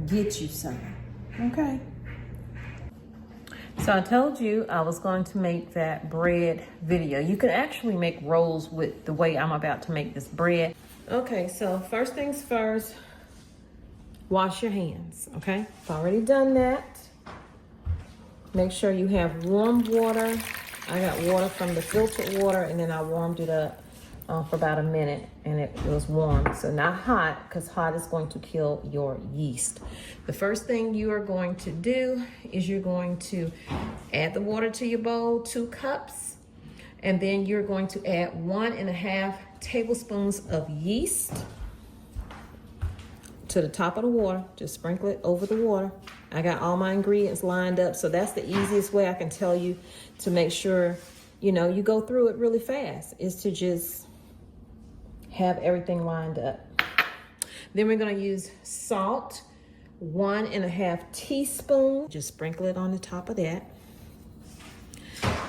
get you some, okay? So I told you I was going to make that bread video. You can actually make rolls with the way I'm about to make this bread. Okay, so first things first, wash your hands, okay? I've already done that. Make sure you have warm water. I got water from the filtered water, and then I warmed it up for about a minute, and it was warm. So not hot, because hot is going to kill your yeast. The first thing you are going to do is you're going to add the water to your bowl, 2 cups, and then you're going to add 1.5 tablespoons of yeast to the top of the water. Just sprinkle it over the water. I got all my ingredients lined up, so that's the easiest way I can tell you to make sure, you know, you go through it really fast, is to just have everything lined up. Then we're gonna use salt, 1.5 teaspoons. Just sprinkle it on the top of that.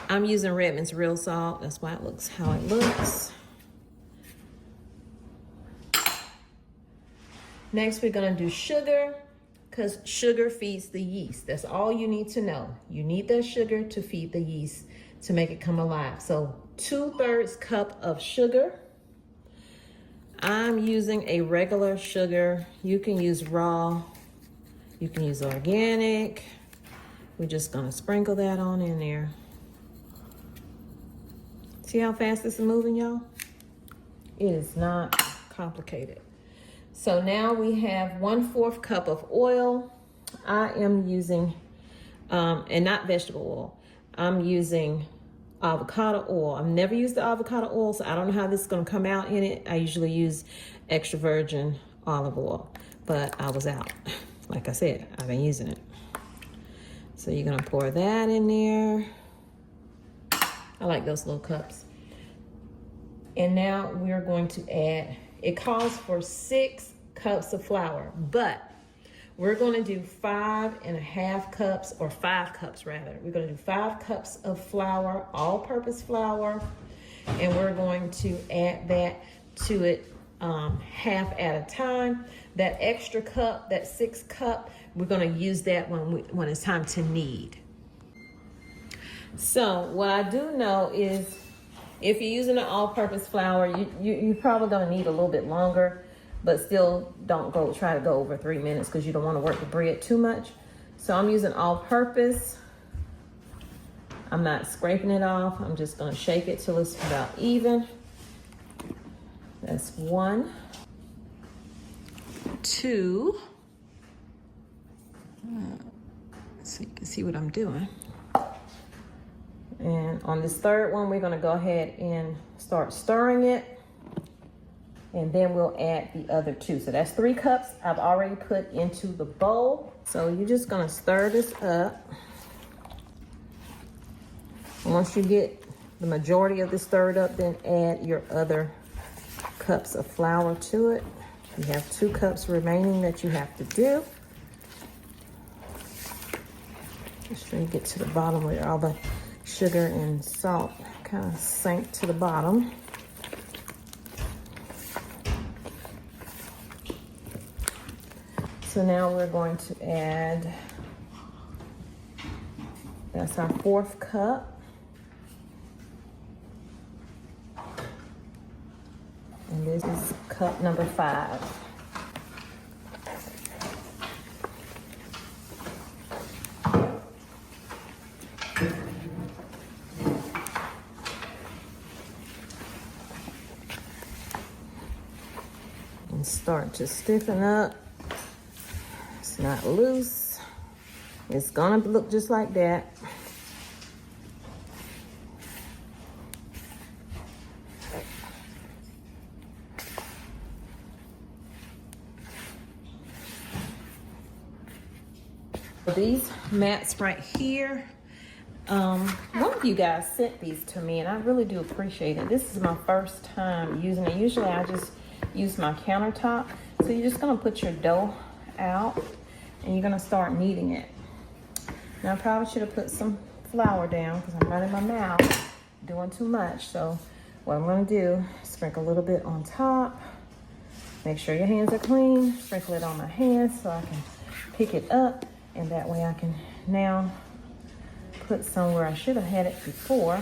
I'm using Redmond's real salt. That's why it looks how it looks. Next, we're gonna do sugar, because sugar feeds the yeast. That's all you need to know. You need that sugar to feed the yeast to make it come alive. So 2/3 cup of sugar. I'm using a regular sugar. You can use raw, you can use organic. We're just gonna sprinkle that on in there. See how fast this is moving, y'all? It is not complicated. So now we have 1/4 cup of oil. I am using, and not vegetable oil, I'm using avocado oil. I've never used the avocado oil, so I don't know how this is gonna come out in it. I usually use extra virgin olive oil, but I was out. Like I said, I've been using it. So you're gonna pour that in there. I like those little cups. And now we're going to add, it calls for 6 cups of flour, but we're gonna do 5.5 cups, or 5 cups rather. We're gonna do 5 cups of flour, all-purpose flour, and we're going to add that to it half at a time. That extra cup, that 6th cup, we're gonna use that when it's time to knead. So what I do know is if you're using an all-purpose flour, you're probably gonna need a little bit longer, but still don't try to go over 3 minutes, because you don't wanna work the bread too much. So I'm using all-purpose. I'm not scraping it off. I'm just gonna shake it till it's about even. That's 1, 2. So you can see what I'm doing. And on this 3rd one, we're gonna go ahead and start stirring it, and then we'll add the other 2. So that's 3 cups I've already put into the bowl. So you're just gonna stir this up. Once you get the majority of this stirred up, then add your other cups of flour to it. You have 2 cups remaining that you have to do. Just try to get to the bottom where all the sugar and salt kind of sank to the bottom. So now we're going to add, that's our 4th cup. And this is cup number 5. And start to stiffen up. It's not loose. It's gonna look just like that. These mats right here, one of you guys sent these to me, and I really do appreciate it. This is my first time using it. Usually I just use my countertop. So you're just gonna put your dough out and you're gonna start kneading it. Now I probably should have put some flour down because I'm running my mouth, doing too much. So what I'm gonna do, sprinkle a little bit on top. Make sure your hands are clean. Sprinkle it on my hands so I can pick it up, and that way I can now put somewhere I should have had it before.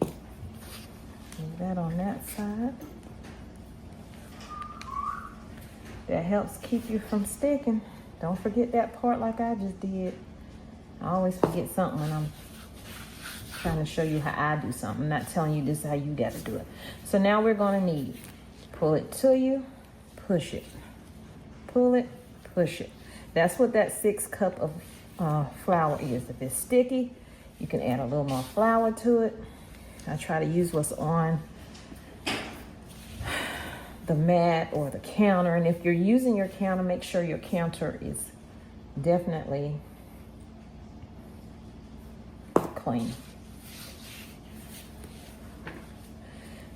Leave that on that side. That helps keep you from sticking. Don't forget that part like I just did. I always forget something when I'm trying to show you how I do something. I'm not telling you this is how you got to do it. So now we're going to knead. Pull it to you, push it. Pull it, push it. That's what that 6 cup of flour is. If it's sticky, you can add a little more flour to it. I try to use what's on the mat or the counter. And if you're using your counter, make sure your counter is definitely clean.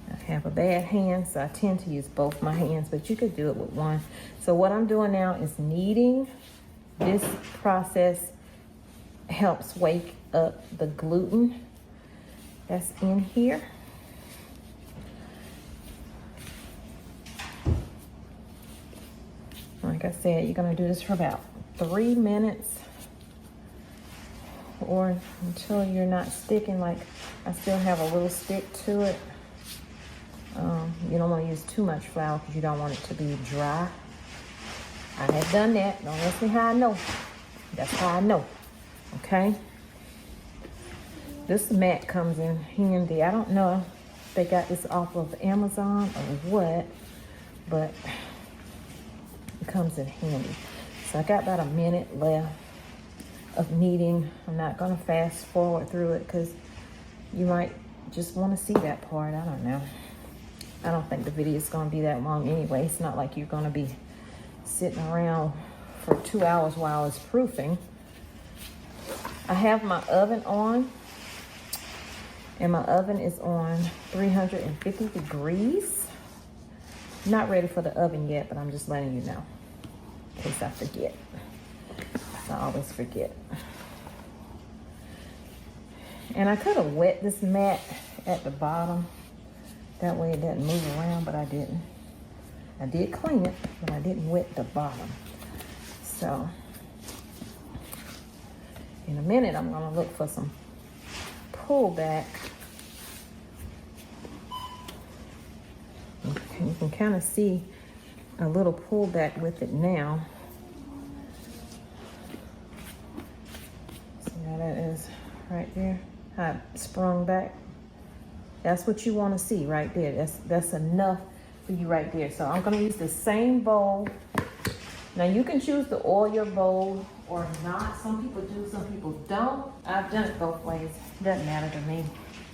I have a bad hand, so I tend to use both my hands, but you could do it with one. So what I'm doing now is kneading. This process helps wake up the gluten that's in here. Like I said, you're gonna do this for about 3 minutes or until you're not sticking. Like I still have a little stick to it. You don't want to use too much flour because you don't want it to be dry. I have done that. Don't ask me how I know. That's how I know. Okay? This mat comes in handy. I don't know if they got this off of Amazon or what, but it comes in handy. So I got about a minute left of kneading. I'm not going to fast forward through it because you might just want to see that part. I don't know. I don't think the video is going to be that long anyway. It's not like you're going to be sitting around for 2 hours while it's proofing. I have my oven on, and my oven is on 350 degrees. Not ready for the oven yet, but I'm just letting you know in case I forget. I always forget. And I could have wet this mat at the bottom. That way it doesn't move around, but I didn't. I did clean it, but I didn't wet the bottom. So in a minute, I'm gonna look for some pullback. You can kind of see a little pullback with it now. See how that is right there? How it sprung back. That's what you want to see right there. That's enough for you right there. So I'm gonna use the same bowl. Now you can choose to oil your bowl or not. Some people do, some people don't. I've done it both ways. Doesn't matter to me,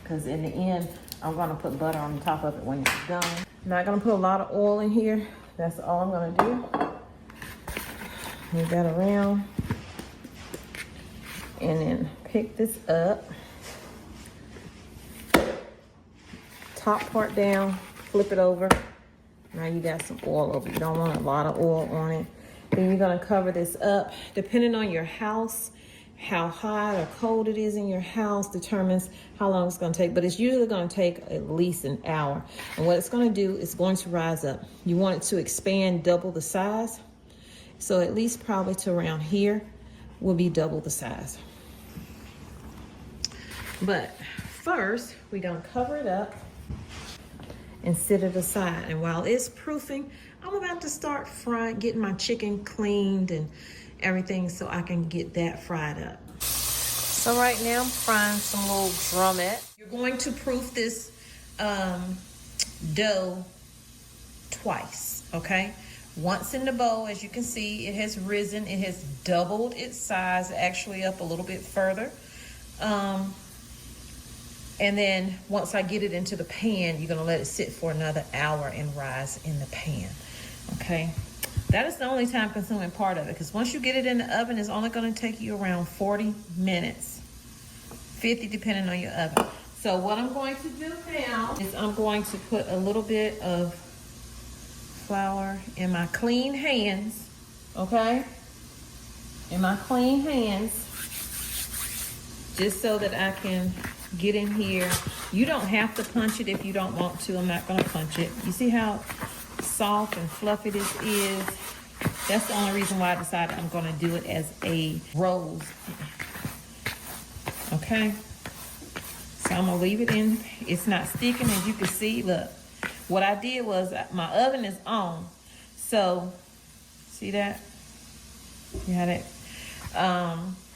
because in the end, I'm gonna put butter on the top of it when it's done. I'm not gonna put a lot of oil in here. That's all I'm gonna do. Move that around. And then pick this up. Top part down, flip it over. Now you got some oil over. You don't want a lot of oil on it. Then you're gonna cover this up. Depending on your house, how hot or cold it is in your house determines how long it's gonna take, but it's usually gonna take at least an hour. And what it's gonna do is going to rise up. You want it to expand double the size. So at least probably to around here will be double the size. But first, we're gonna cover it up and sit it aside. And while it's proofing, I'm about to start frying, getting my chicken cleaned and everything so I can get that fried up. So right now I'm frying some little drumette. You're going to proof this dough twice, okay? Once in the bowl, as you can see, it has risen. It has doubled its size, actually up a little bit further. And then once I get it into the pan, you're gonna let it sit for another hour and rise in the pan, okay? That is the only time consuming part of it, because once you get it in the oven, it's only gonna take you around 40 minutes, 50 depending on your oven. So what I'm going to do now is I'm going to put a little bit of flour in my clean hands, okay? In my clean hands, just so that I can get in here. You don't have to punch it if you don't want to. I'm not gonna punch it. You see how soft and fluffy this is? That's the only reason why I decided I'm gonna do it as a rose. Okay, so I'm gonna leave it in. It's not sticking, as you can see. Look, what I did was my oven is on, so see that? You had it.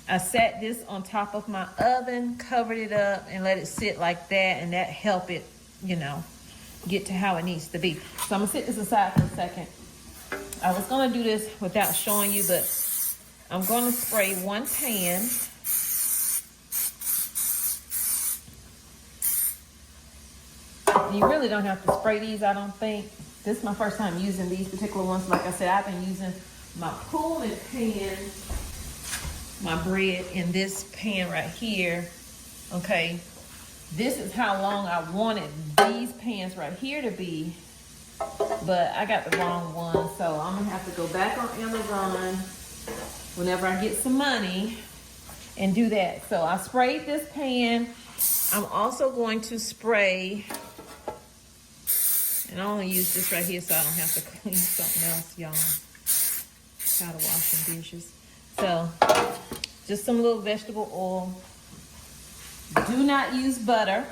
I sat this on top of my oven, covered it up, and let it sit like that, and that helped it, you know, get to how it needs to be. So I'm gonna sit this aside for a second. I was gonna do this without showing you, but I'm gonna spray one pan. You really don't have to spray these, I don't think. This is my first time using these particular ones. Like I said, I've been using my Pullman pan, my bread in this pan right here. Okay, this is how long I wanted these pans right here to be, but I got the wrong one, so I'm gonna have to go back on Amazon whenever I get some money and do that. So I sprayed this pan. I'm also going to spray, and I only use this right here so I don't have to clean something else, y'all. Tired of washing dishes. So just some little vegetable oil. Do not use butter,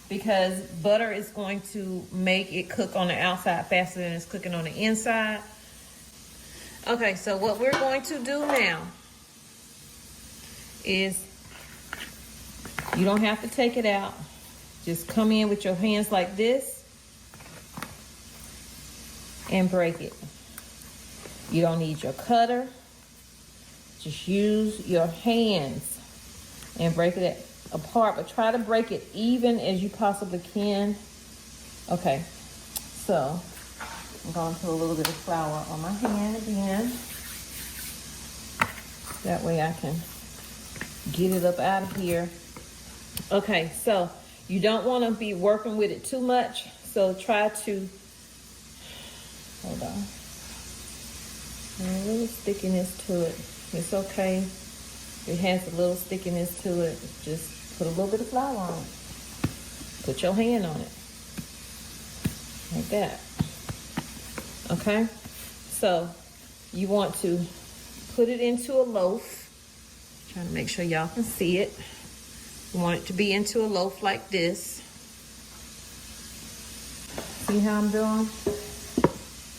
because butter is going to make it cook on the outside faster than it's cooking on the inside. Okay, so what we're going to do now is, you don't have to take it out. Just come in with your hands like this and break it. You don't need your cutter. Just use your hands and break it apart, but try to break it even as you possibly can. Okay, so I'm going to put a little bit of flour on my hand again. That way I can get it up out of here. Okay, so you don't want to be working with it too much, so try to, hold on. A little stickiness to it. It's okay. It has a little stickiness to it. Just put a little bit of flour on it. Put your hand on it. Like that. Okay? So you want to put it into a loaf. Trying to make sure y'all can see it. You want it to be into a loaf like this. See how I'm doing?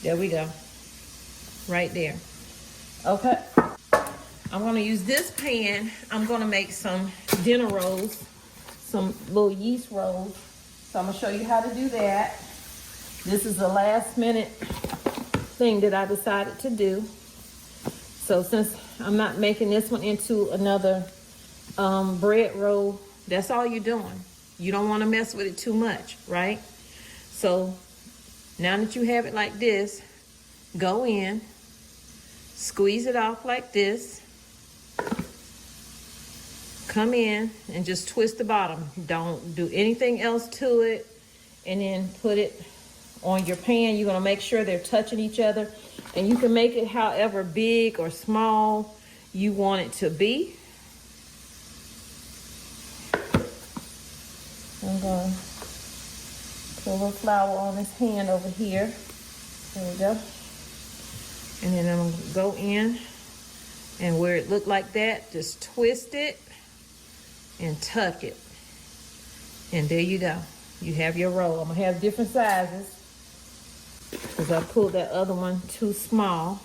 There we go. Right there. Okay. I'm gonna use this pan. I'm gonna make some dinner rolls, some little yeast rolls. So I'm gonna show you how to do that. This is the last minute thing that I decided to do. So since I'm not making this one into another bread roll, that's all you're doing. You don't wanna mess with it too much, right? So now that you have it like this, go in, squeeze it off like this, come in and just twist the bottom. Don't do anything else to it, and then put it on your pan. You're gonna make sure they're touching each other, and you can make it however big or small you want it to be. I'm gonna put a little flour on this hand over here. There we go. And then I'm gonna go in, and where it looked like that, just twist it and tuck it. And there you go. You have your roll. I'm gonna have different sizes because I pulled that other one too small.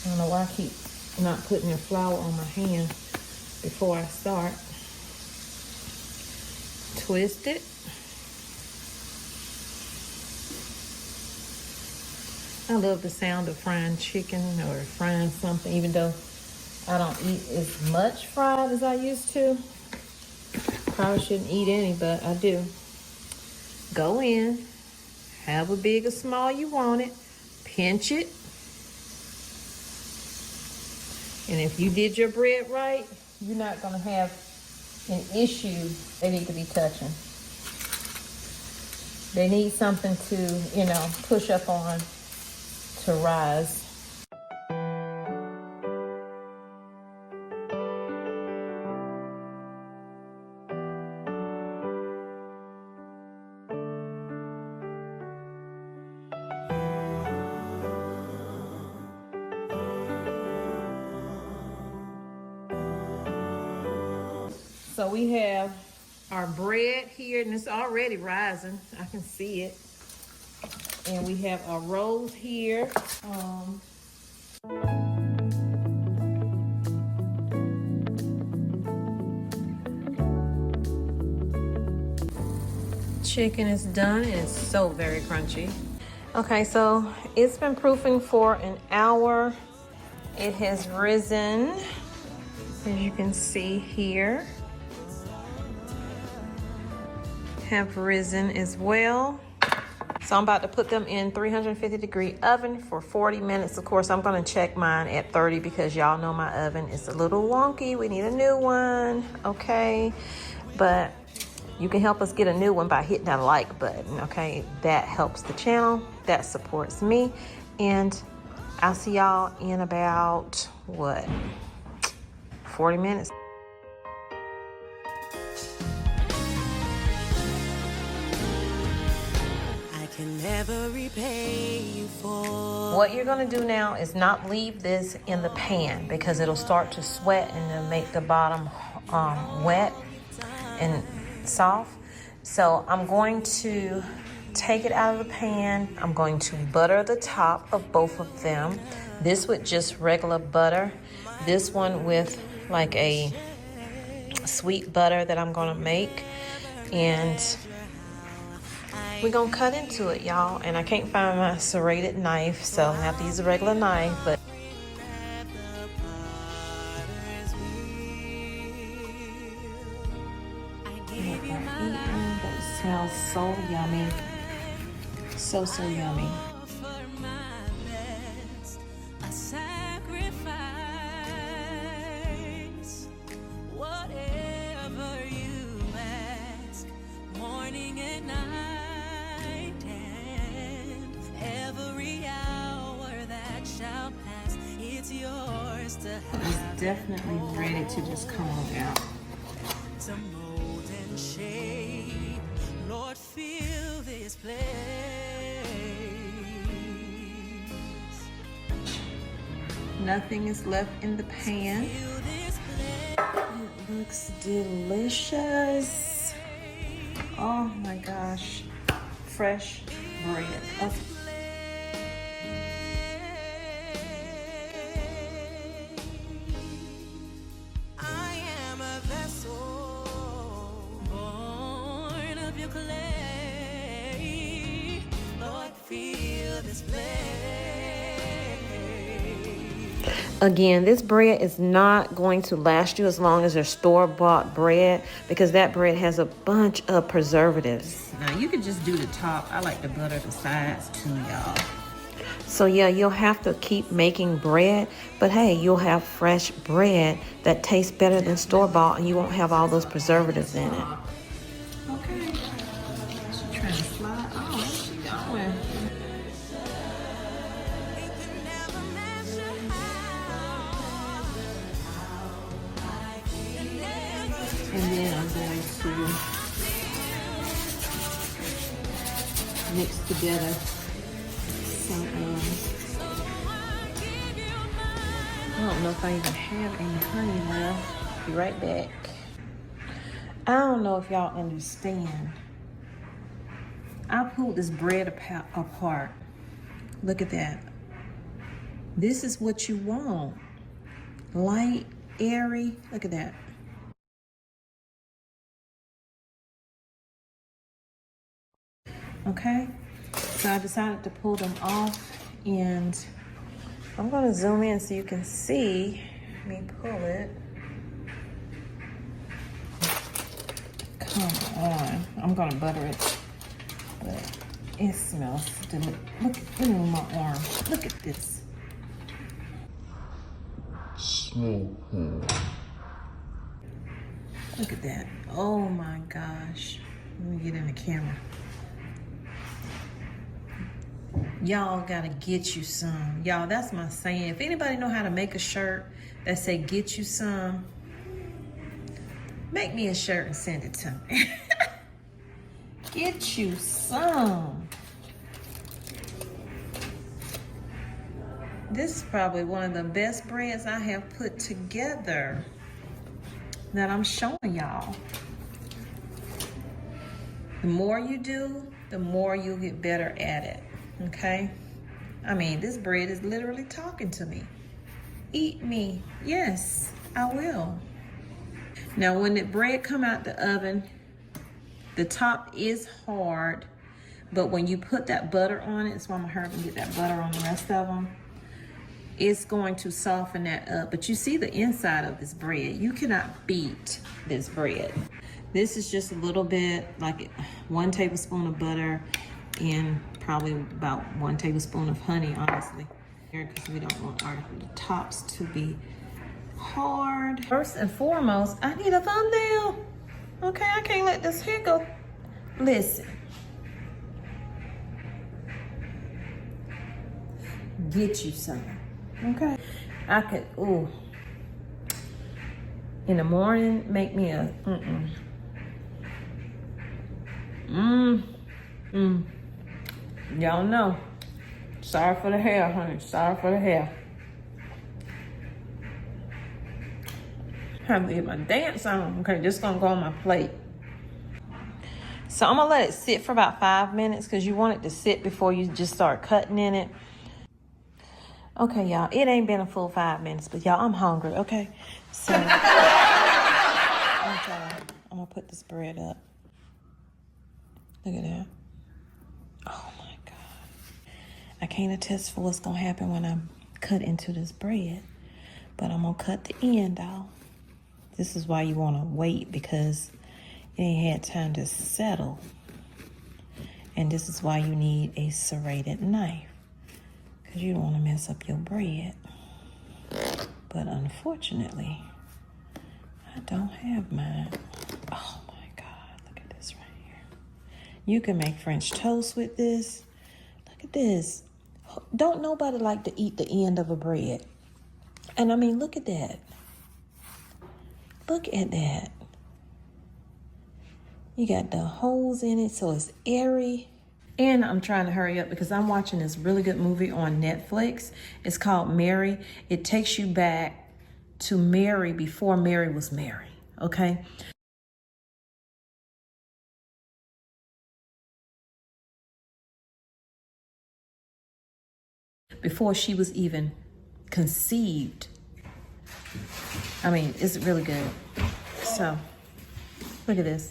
I don't know why I keep not putting the flour on my hand before I start. Twist it. I love the sound of frying chicken or frying something, even though I don't eat as much fried as I used to. Probably shouldn't eat any, but I do. Go in, have a big or small you want it, pinch it. And if you did your bread right, you're not gonna have an issue they need to be touching. They need something to, you know, push up on to rise. So we have our bread here, and it's already rising. I can see it. And we have our rolls here. Chicken is done, and it's so very crunchy. Okay, so it's been proofing for an hour. It has risen, as you can see here. Have risen as well. So I'm about to put them in 350-degree oven for 40 minutes. Of course, I'm gonna check mine at 30 because y'all know my oven is a little wonky. We need a new one, okay? But you can help us get a new one by hitting that like button, okay? That helps the channel, that supports me. And I'll see y'all in about, what, 40 minutes. Never repay you for. What you're gonna do now is not leave this in the pan because it'll start to sweat and it'll make the bottom wet and soft. So I'm going to take it out of the pan. I'm going to butter the top of both of them. This with just regular butter. This one with like a sweet butter that I'm gonna make. And we're gonna cut into it, y'all. And I can't find my serrated knife, so I'm gonna have to use a regular knife, but but it smells so yummy. So yummy. It's definitely ready to just come on out. To mold and shape, Lord, fill this place. Nothing is left in the pan. It looks delicious. Oh my gosh. Fresh bread. Okay. Again, this bread is not going to last you as long as your store-bought bread because that bread has a bunch of preservatives. Now you can just do the top. I like to butter the sides too, y'all. So yeah, you'll have to keep making bread, but hey, you'll have fresh bread that tastes better than store-bought and you won't have all those preservatives in it. Okay. She's trying to slide. Oh, where's she going? And then I'm going to mix together some, I don't know if I even have any honey left. Be right back. I don't know if y'all understand. I pulled this bread apart. Look at that. This is what you want. Light, airy, look at that. Okay, so I decided to pull them off and I'm gonna zoom in so you can see me pull it. Come on, I'm gonna butter it, but it smells delicious. Look at my arm, look at this. Look at that, oh my gosh. Let me get in the camera. Y'all gotta get you some. Y'all, that's my saying. If anybody know how to make a shirt that say get you some, make me a shirt and send it to me. Get you some. This is probably one of the best breads I have put together. that I'm showing y'all. The more you do, the more you'll get better at it, okay? I mean, this bread is literally talking to me. Eat me. Yes, I will. Now, when the bread come out the oven, the top is hard, but when you put that butter on it, that's why I'm gonna hurry up and get that butter on the rest of them, it's going to soften that up. But you see the inside of this bread. You cannot beat this bread. This is just a little bit, like 1 tablespoon of butter and probably about 1 tablespoon of honey, honestly. Because we don't want our tops to be hard. First and foremost, I need a thumbnail. Okay, I can't let this here go. Listen. Get you some. Okay. I could, ooh. In the morning, make me a, Y'all know. Sorry for the hair, honey. Sorry for the hair. Have to get my dance on. Okay, just gonna go on my plate. So I'm gonna let it sit for about 5 minutes because you want it to sit before you just start cutting in it. Okay, y'all, it ain't been a full 5 minutes, but y'all, I'm hungry, okay? So, okay, I'm gonna put this bread up. Look at that. Oh my God. I can't attest for what's gonna happen when I cut into this bread, but I'm gonna cut the end off. This is why you wanna wait, because it ain't had time to settle. And this is why you need a serrated knife, because you don't wanna mess up your bread. But unfortunately, I don't have mine. Oh my God, look at this right here. You can make French toast with this. Look at this. Don't nobody like to eat the end of a bread. And I mean, look at that. Look at that. You got the holes in it, so it's airy. And I'm trying to hurry up because I'm watching this really good movie on Netflix. It's called Mary. It takes you back to Mary before Mary was Mary, okay? Before she was even conceived. I mean, it's really good. So, look at this.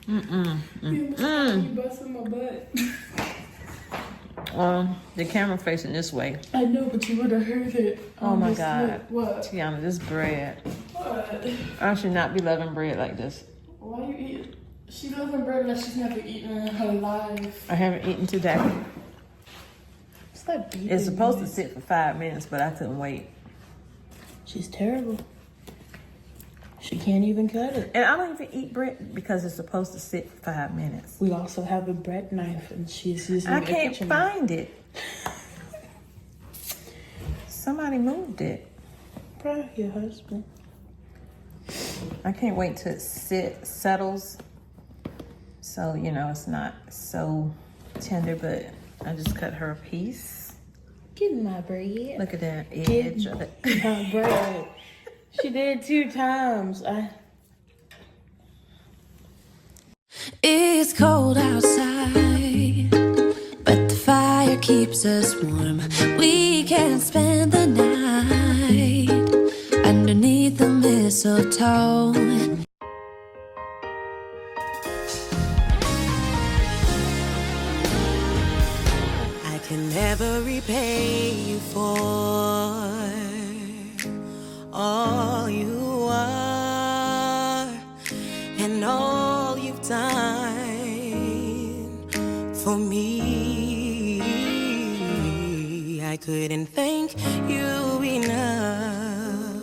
You busting my butt. The camera facing this way. I know, but you would have heard it. Oh my God. What? Tiana, this bread. What? I should not be loving bread like this. Why you eat? She doesn't bread like she's never eaten in her life. I haven't eaten today. It's like beef. It's supposed to sit for 5 minutes, but I couldn't wait. She's terrible. She can't even cut it. And I don't even eat bread because it's supposed to sit for 5 minutes. We also have a bread knife, and she's using I a can't kitchen find it. Somebody moved it. Probably your husband. I can't wait till it settles. So, you know, it's not so tender, but I just cut her a piece. Get my bread. Look at that edge of it. My bread. She did 2 times. It's cold outside, but the fire keeps us warm. We can spend the night underneath the mistletoe. I can never repay you for all you are and all you've done for me. I couldn't thank you enough.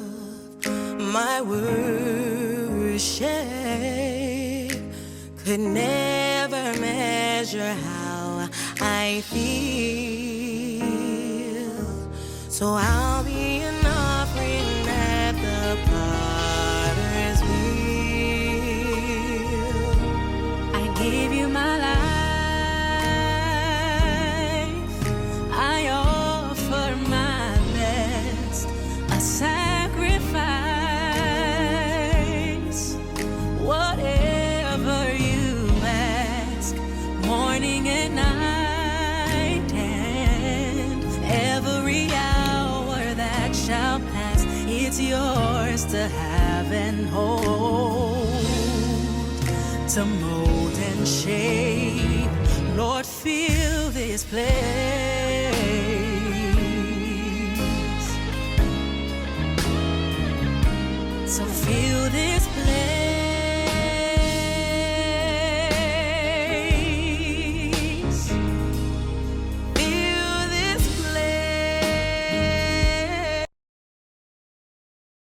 My worship could never measure how I feel. So I'll be an offering at the potter's wheel. I give you my life. I offer my best. have and hold, to mold and shape. Lord, fill this place. So fill this place.